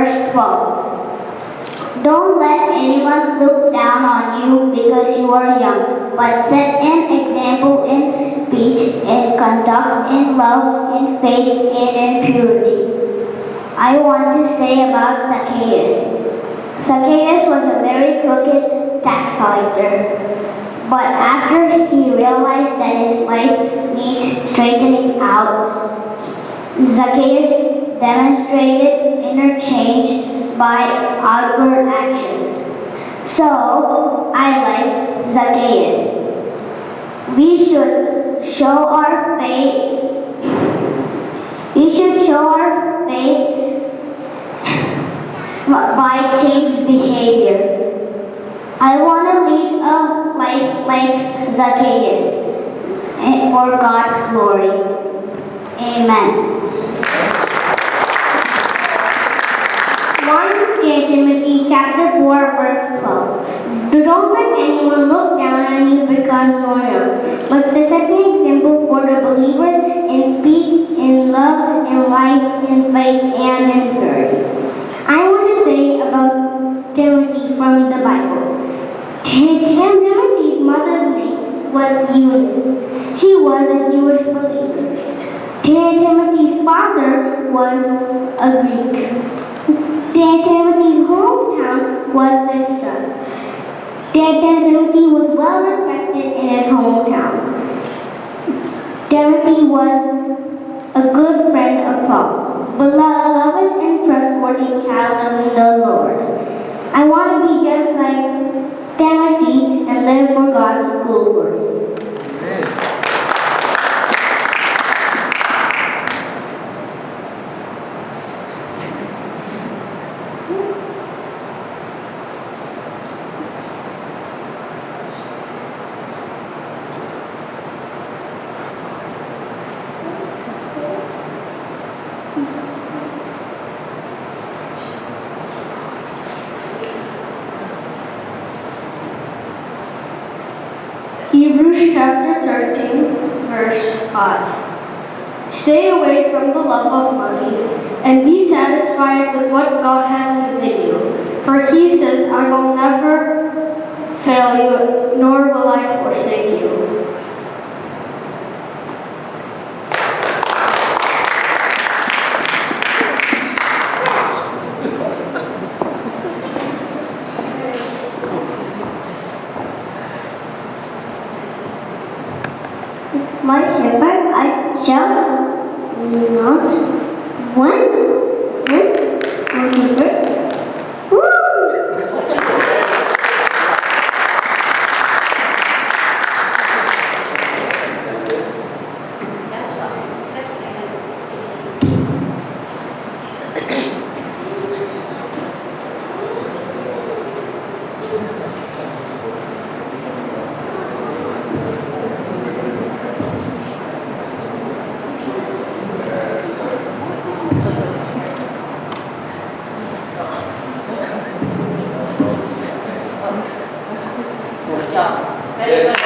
verse 12. Don't let anyone look down on you because you are young, but set an example in speech, in conduct, in love, in faith, and in purity. I want to say about Zacchaeus. Zacchaeus was a very crooked tax collector, but after he realized that his life needs straightening out, Zacchaeus demonstrated inner change by outward action. So, I like Zacchaeus. We should show our faith. By changed behavior. I want to lead a life like Zacchaeus for God's glory. Amen. 1 Timothy chapter 4 verse 12. Don't let anyone look down on you because you are young, but set an example for the believers in speech, in love, in life, in faith, and in purity. I want to say about Timothy from the Bible. Timothy's mother's name was Eunice. She was a Jewish believer. Timothy's father was a Greek. Timothy's hometown was Lystra. Timothy was well respected in his hometown. Timothy was a good friend of Paul, beloved and trustworthy child of the Lord. I want to be just like Timothy and live for God's glory. Hebrews chapter 13, verse 5. Stay away from the love of money and be satisfied with what God has given you. For he says, I will never fail you, nor will I forsake you. My helper, I shall not want this whatever.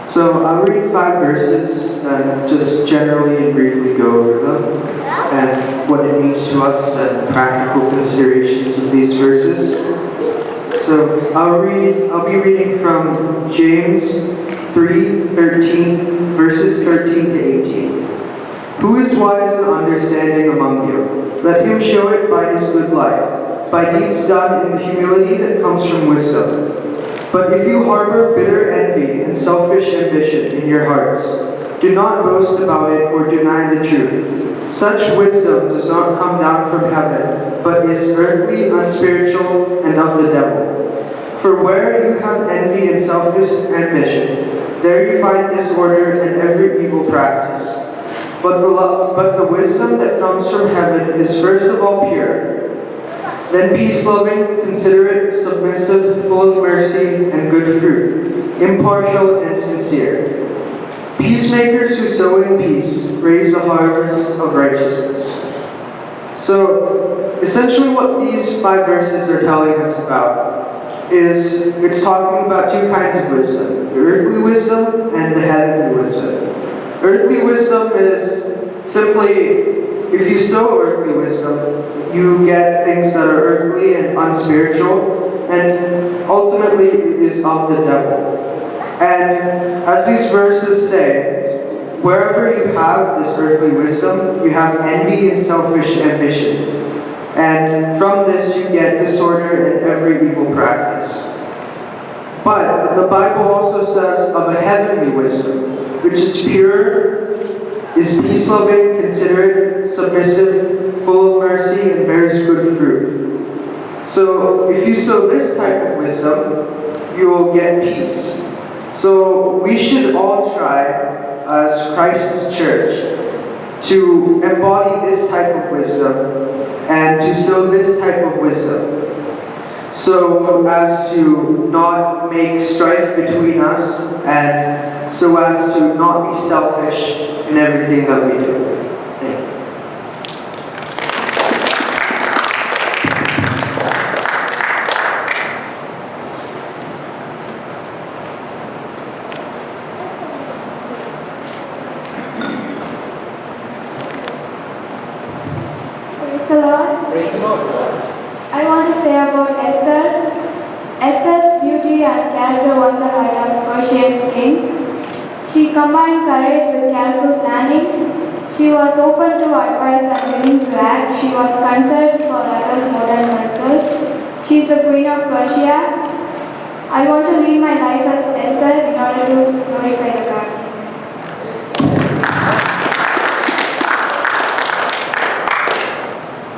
So I'll read 5 verses and just generally and briefly go over them and what it means to us and practical considerations of these verses. So I'll be reading from James 3:13, verses 13 to 18. Who is wise and understanding among you? Let him show it by his good life, by deeds done in the humility that comes from wisdom. But if you harbor bitter envy and selfish ambition in your hearts, do not boast about it or deny the truth. Such wisdom does not come down from heaven, but is earthly, unspiritual, and of the devil. For where you have envy and selfish ambition, there you find disorder and every evil practice. But the wisdom that comes from heaven is first of all pure, then peace-loving, considerate, submissive, full of mercy and good fruit, impartial and sincere. Peacemakers who sow in peace raise the harvest of righteousness. So, essentially what these 5 verses are telling us about is it's talking about 2 kinds of wisdom, the earthly wisdom and the heavenly wisdom. Earthly wisdom is simply, if you sow earthly wisdom, you get things that are earthly and unspiritual, and ultimately it is of the devil. And as these verses say, wherever you have this earthly wisdom, you have envy and selfish ambition. And from this you get disorder and every evil practice. But the Bible also says of a heavenly wisdom, which is pure, is peace-loving, considerate, submissive, full of mercy, and bears good fruit. So if you sow this type of wisdom, you will get peace. So we should all try, as Christ's church, to embody this type of wisdom and to sow this type of wisdom, so as to not make strife between us and so as to not be selfish in everything that we do. Thank you. Praise the Lord. Praise the Lord. I want to say about Esther. Esther's beauty and character won the heart of Persian's king. She combined courage with careful planning. She was open to advice and willing to act. She was concerned for others more than herself. She is the queen of Persia. I want to lead my life as Esther in order to glorify